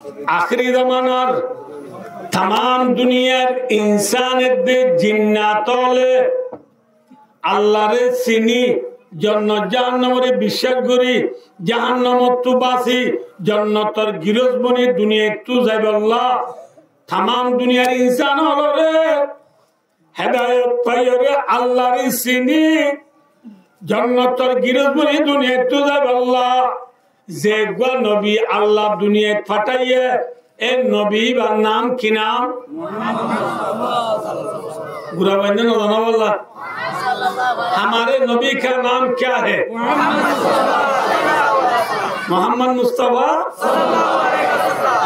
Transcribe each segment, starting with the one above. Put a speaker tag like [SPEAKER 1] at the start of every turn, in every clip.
[SPEAKER 1] आखिरी जमानार तमाम दुनियार इंसानेर जिन्नातले आल्लाहरे चिनी जन्नत जहन्नमरे विश्वास करी जहन्नमत तु बासी जन्नतर गिरज बनी दुनिया तु जाइबे अल्लाह तमाम दुनियार इंसान हलरे हेदायत पाइरे आल्लाहरे चिनी जन्नतर गिरज बनी दुनिया तु जाइबे अल्लाह जे गो नबी अल्लाह दुनिया पाठाइए ए नबी का नाम की नाम बुरा बंदे न जाना वाला हमारे नबी का नाम क्या है मोहम्मद मुस्तफा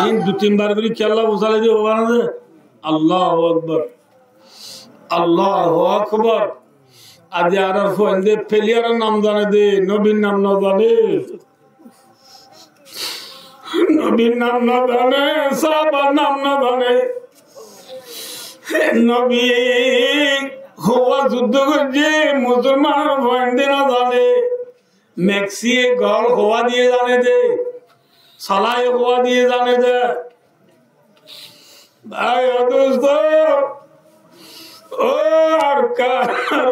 [SPEAKER 1] इन दो तीन बार करी क्या अल्लाह उसाले दे होगा ना दे अल्लाह अकबर आज यार फोंदे फेलियर नाम जाने दे नबी नाम न जाने नबीर नाम न जाने साहबार नाम न जाने नबी हुआ युद्ध करजे मुसलमान बंदे न जाने मैक्सिए गॉल हुआ दिए जाने दे सलाह हुआ दिए जाने दे भाई दोस्तों और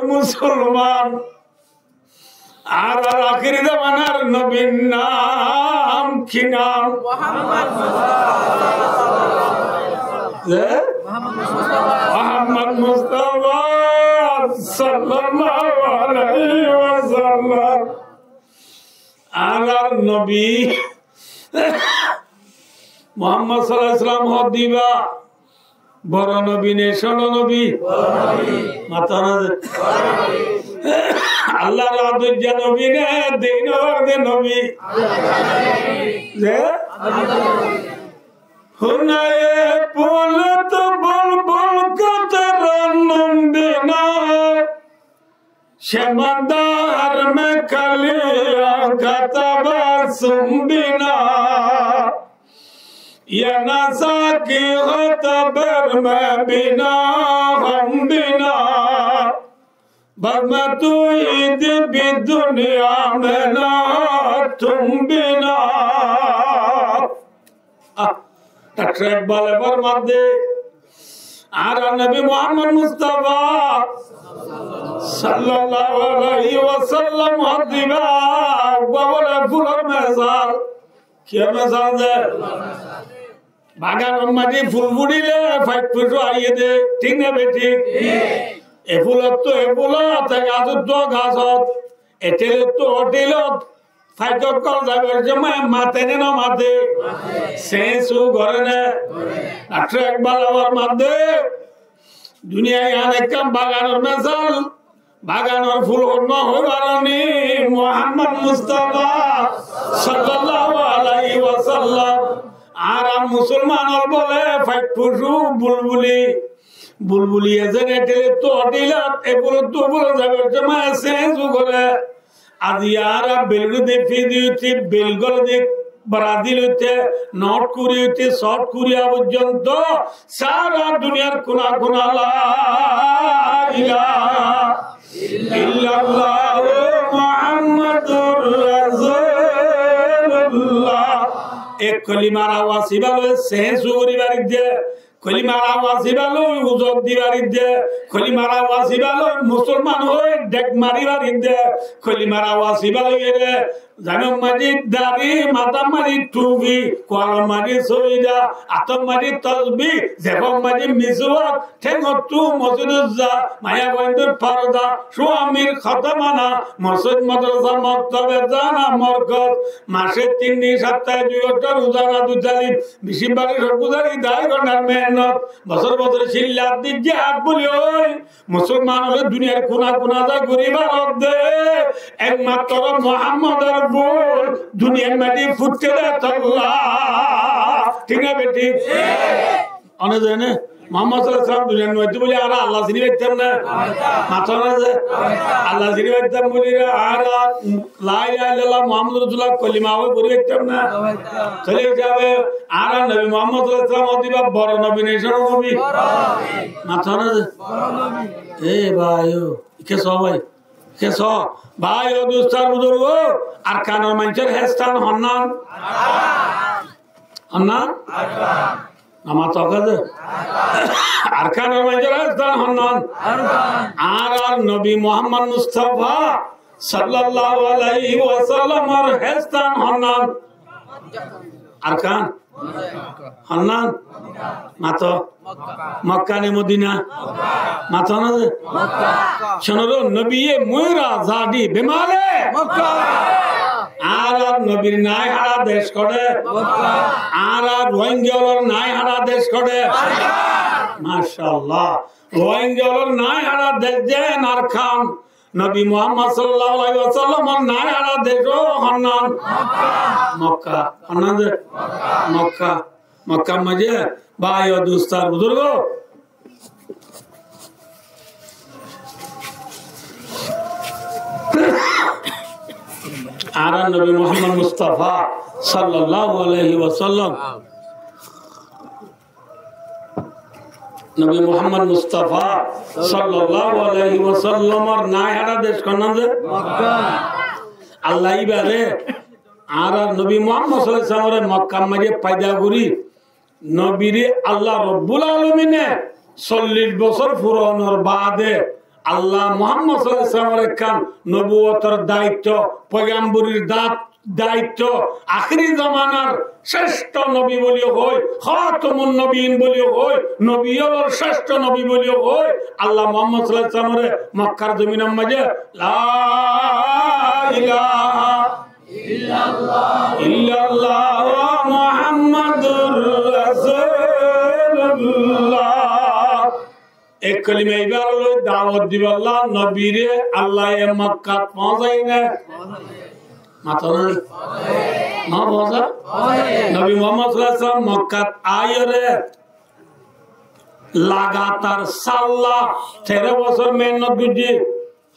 [SPEAKER 1] मुसलमान आखिरी जमानार नबीर नाम की नाम मोहम्मद मुस्तफा सल्लल्लाहु अलैहि वसल्लम आगार नबी मोहम्मद सल्लल्लाहु अलैहि वसल्लम हो दिवा बड़ नबी ने षोलो नबी माता अल्लाह रादुज्जा नबी ने दिन और दिन नबी हुनाए पुल तो बुलबुल को तरन्नुम बिना शमदार में कलिया का तबस्सुम बिना या नसा की हो तबर में बिना हम बिना बदमतु ईद भी दुनिया में ना तुम बिना ट्रैक वाले पर मत दे आरा नबी मोहम्मद मुस्तफा सल्लल्लाहु अलैहि वसल्लम हदीबा बाबरे फुलर मिसाल क्या मिसाल दे बागान मम्मदी फुल बुड़ीले फाइट फुट आइए दे ठीक ना बेटी एफुलत तो एफुलत गाছত तो गाছত एटेलत तो होटेलत फाइटत कल जाबे जमा माते ने न माते सेसु घरे ने ट्रैक बालावर माते दुनिया यान एकम बागानर मिसाल बागानर फुल न होबारनी मोहम्मद मुस्तफा सल्लल्लाहु अलैहि वसल्लम आरा मुसलमान बोले फाइट फुटू बुलबुली बुलबुली एजने टेले तो अटिला एपुलो तो बोला जाबे जमा सेसु घरे आदियारा बेलगु दे फिदिउति बेलगल दे बरादिल होते नॉट कुरी होते शॉर्ट कुरिया पर्यন্ত सारा दुनियार कोना कोना ला इलाहा इल्लल्लाह मुहम्मदुर रासूलुल्लाह एक कलिमार आवाज सिबालो सेसु करिबार दे कलिमार आवाज सिबालो उजब दिबार दे कलिमार आवाज सिबालो मुसलमान होय डेक मारिबार दे कलिमार आवाज सिबालो रे জানো মাঝি দাড়ি মাথা মারি টুপি কলম মারি সইদা আতম মারি তসবি জেবম মারি মিসওয়াক ঠেঙ্গতু মসজিদুজ্জা মায়া বন্ধুর পর্দা স্বামীর খতমানা মসজিদ মাদ্রাসা মক্তবে জানা মরকত মাসে 3 দিন সপ্তাহে 2 ঘন্টা রোজা না দুজালি বিশিবারে সবগুজারি দায় ঘন্টার মেহনত বছর বছর শিল্লাত দিকে হাত বলি ওই মুসলমান হলে দুনিয়ার কোনা কোনা যা গরিবার দে একমাত্র মুহাম্মদের बोल दुनिया में दी फुटते रहता अल्लाह ठीक है बेटी अने जाने मोहम्मद सल्लल्लाहु अलैहि वसल्लम दुनिया में तो बोले आरा अल्लाह सिनी बैठते ना माथा ना से अल्लाह सिनी बैठते बोले आरा ला इलाहा इल्लल्लाह मुहम्मद रसूलुल्लाह कलिमा वो बोले बैठते ना चले जावे आरा नबी मोहम्मद सल्लल्लाहु अलैहि वसल्लम दिबा बड़ नबी ने शरण नबी माथा ना से ए भाइयो के सो भाई केसो भाई ओ दोस्तार बुजुर्ग आर कानर मंचर हेस्तान हन्नान হন্নান নামাজ অকাজে আরকানের মাঝে স্থান হন্নান আর নবী মুহাম্মদ মুস্তাফা সাল্লাল্লাহু আলাইহি ওয়াসাল্লামের স্থান হন্নান আরকান হন্নান মাতো মক্কা নে মদিনা মাতো না শোনো নবী মুইরা জাদি বেমালে মক্কা আর নবীর নাই হারা দেশ করে আর রোহিঙ্গার নাই হারা দেশ করে মাশাআল্লাহ রোহিঙ্গার নাই হারা দেশ দেন আর খান নবী মুহাম্মদ সাল্লাল্লাহু আলাইহি ওয়াসাল্লাম নাই হারা দেশ হন্নান মক্কা হন্নান মক্কা মক্কা মজে ভাই ও দোস্তার বুজুর্গ আর নবী মুহাম্মদ মুস্তাফা সাল্লাল্লাহু আলাইহি ওয়াসাল্লাম নবী মুহাম্মদ মুস্তাফা সাল্লাল্লাহু আলাইহি ওয়াসাল্লামের নাই হারা দেশ কোন নাম যে মক্কা আল্লাহ ইবারে আর নবী মুহাম্মদ সাল্লাল্লাহু আলাইহি ওয়াসাল্লামের মক্কা মাঝে পয়দা করি নবীরে আল্লাহ রাব্বুল আলামিনে 40 বছর পুরানোর বাদে আল্লাহ মুহাম্মদ সাল্লাল্লাহু আলাইহি ওয়াসাল্লামের কান নবুয়তের দায়িত্ব পয়গম্বরীর দায়িত্ব আখিরি জামানার শ্রেষ্ঠ নবী বলিও হয় খাতামুন নবীন বলিও হয় নবীর শ্রেষ্ঠ নবী বলিও হয় আল্লাহ মুহাম্মদ সাল্লাল্লাহু আলাইহি ওয়াসাল্লামের মক্কার জমিনের মাঝে লা ইলাহা ইল্লাল্লাহ মুহাম্মাদুর রাসূলুল্লাহ এক কলিমা ইবার দাওয়াত দিবাল্লাহ নবীরে আল্লাহ মক্কা পৌঁছাই না মাতনা মা পৌঁছা নবী মুহাম্মদ সাল্লাল্লাহু আলাইহি ওয়াসাল্লাম মক্কা আয়রে লাগাতার সাল্লাহ 13 বছর মেহনত গুজি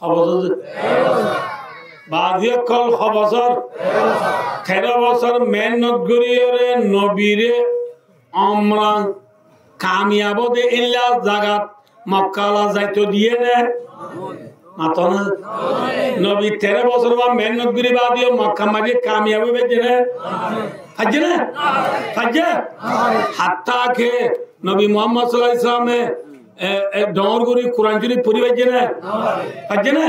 [SPEAKER 1] অবশ্য বাদিয়ে কল বছর 13 বছর মেহনত করিয়ে নবীরে আমরা কামিয়াব দে ইল্লা জাগাত মক্কালা যাইতো দিয়ে না মাতনা নবী 13 বছর বা মেহনত করি বাদিয়ে মক্কা মাঝে কামিয়াব বেজে না ফাজে না ফাজে হাত্তা কে নবী মুহাম্মদ সাল্লাল্লাহু আলাইহি ওয়াসাল্লামে ডর করি কোরআন শরীফ পড়ি বাজে না ফাজে না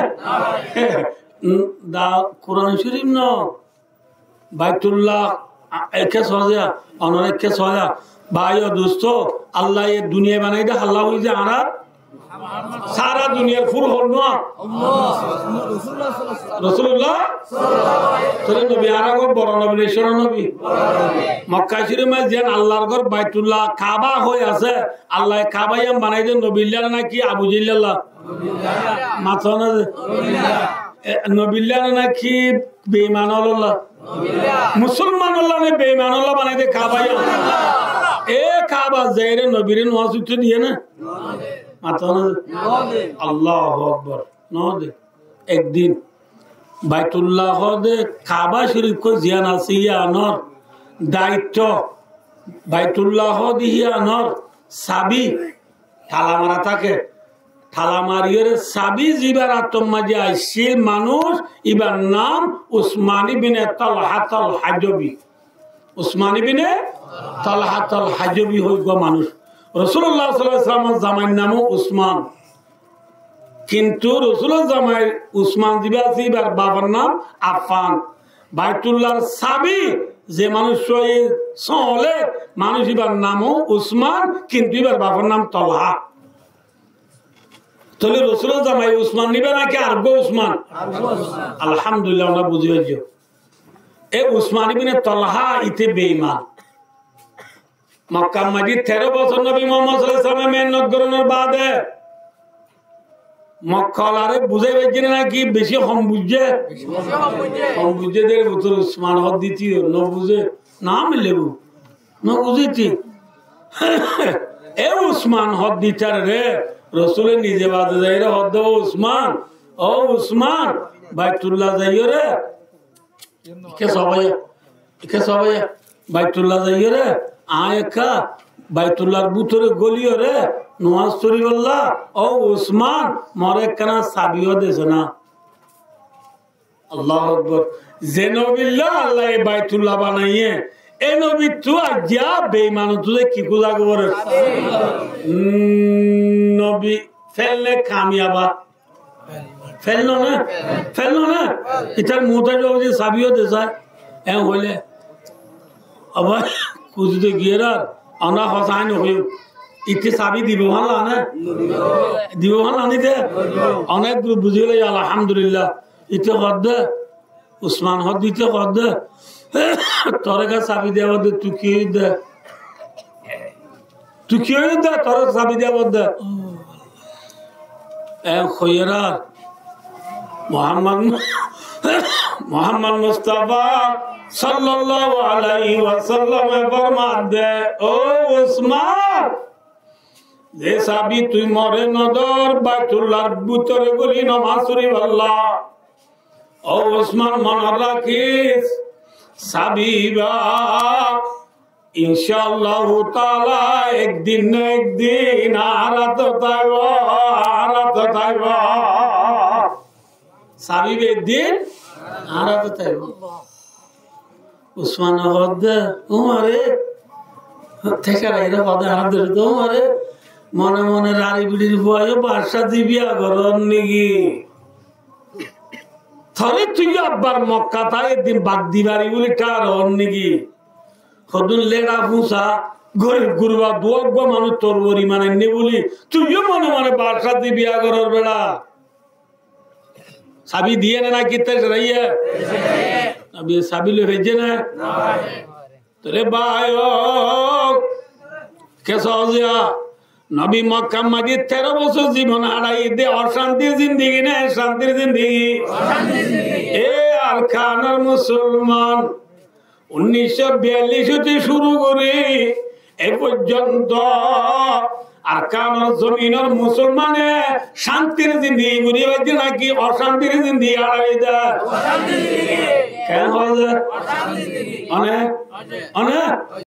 [SPEAKER 1] দা কোরআন শরীফ ন বাইতুল্লাহ একে সজা অনর একে সজা ভাই ও দোস্ত আল্লাহ এই দুনিয়া বানাই দে আল্লাহ হই যে আরা সারা দুনিয়ার ফুল হল না রাসূলুল্লাহ সাল্লাল্লাহু নবী আরা গো বড় নবী শের নবী মক্কা শরীফে যেন আল্লাহর ঘর বাইতুল্লাহ কাবা হই আছে আল্লাহ কাবায়াম বানাই দে নবীল্লাহ নাকি আবু জিল্লাহ মাথনা নবীল্লাহ নাকি বেঈমান আল্লাহ মুসলমান আল্লাহ নে বেঈমান আল্লাহ বানাই দে কাবায়াম এ কাবা যায়রে নবীরে নওয়াজ উঠে দিয়ে না মাথনা আল্লাহু আকবার নদে একদিন বাইতুল্লাহ দে কাবা শরীফ কো জিয়ান আসিয়ানর দায়িত্ব বাইতুল্লাহ দিয়ানর সাবি তালা মারা থাকে তালা মারিয়ে সাবি জিবার আত্মমাজি আইছিল মানুষ ইবার নাম উসমান ইবনে তালহাত আল হাজবি উসমান ইবনে তালহাত আল হাজবি হই গো মানুষ রাসূলুল্লাহ সাল্লাল্লাহু আলাইহি ওয়াসাল্লামের জামাইর নাম উসমান কিন্তু রাসূলের জামাই উসমান জিবার বাবার নাম আফফান বাইতুল্লাহর সাবি যে মানুষ চলে মানুষ ইবার নাম উসমান কিন্তু ইবার বাবার নাম তলহা তাহলে রাসূলের জামাই উসমান নিবে নাকি আরগো উসমান আলহামদুলিল্লাহ আমরা বুঝি পাইছো এ উসমান ইবনে তলহা ইতে বেঈমান মক্কা মাঝে 13 বছর নবী মুহাম্মদ সাল্লাল্লাহু আলাইহি ওয়াসাল্লাম মেহনত করার বাদে মক্কালারে বুঝাই পাইছে নাকি বেশি কম বুঝে দের ভিতর উসমান হদ দ্বিতীয় ন বুঝে না মিলেবু ন বুঝেছি এ উসমান হদ দিতার রে রাসূলের নিজে বাদে যাই রে হদ উসমান ও উসমান বাইতুল্লাহ যাইও রে কে সবাই বাইতুল্লাহ যাইও রে আয়কা বাইতুল্লাহর ভিতরে গলিও রে নওয়াজ শরীফ আল্লাহ ও উসমান মরে কানা সাবিও দেছে না আল্লাহু আকবার জেনবিল্লাহ আল্লাহ বাইতুল্লাহ বানাইয়ে এই নবী তো আজ্ঞা বেঈমান তুই কি কুজা করে নবী ফেললে কামিয়াবা ফেললো না ইতার মুহূর্তে যে সাবিও দেশা এ হইলে আবার কুজতে গিয়ে আমরা হসাইন হইও ইতি চাবি দিব ভালা না দিব ভালা নিতে অনেক বুঝিলে আলহামদুলিল্লাহ ইতে হদ উসমান হদ দিতে হদ তোরে কা চাবি দেওয়া দে তুই কি দে তোর চাবি দেওয়া দে খৈরা মোহাম্মদ মুস্তাফা সাল্লাল্লাহু আলাইহি ওয়াসাল্লাম ফরমাতে ও উসমান যে সাবি তুই মরে নদর বাইতুল্লাহর ভিতরে গলি নামাজ পড়ি আল্লাহ ও উসমান মনে রাখিস সাবিবা ইনশাআল্লাহ তাআলা একদিন না একদিন আরাত তাইব সাবিব একদিন আরাত তাইব উসমান হদ উমারে থেকে রাইরা হদে হাতে উমারে মনে মনে রাড়ি বিড়ির বয়ে বাসা দিবিয়া ঘর নিগি থরে তুই আব্বার মক্কা তাই একদিন বাদ দিবারি বলি কার হন নিগি সদুন লেড়া ফুসা গরিব গুরবা দুয়াগ্য মানুষ তোর বরি মানে নে বলি তুইও মনে মনে বাসা দিবিয়া ঘরের বেড়া সাবি দিয়ে না কিতে রাইয়া अभी साबिल भेजे ना तेरे भाइयों कैसा हो गया नबी मक्का मस्जिद 13 বছর জীবন হারাই দে অশান্তির জিন্দেগি না শান্তির জিন্দেগি এ আর খানার মুসলমান 1942 হতে শুরু করে এ পর্যন্ত আর কানার জমিনের মুসলমানে শান্তির জিন্দেগি গুলি বাজে নাকি অশান্তির জিন্দেগি হারাই দেয় কেন হয় অনেক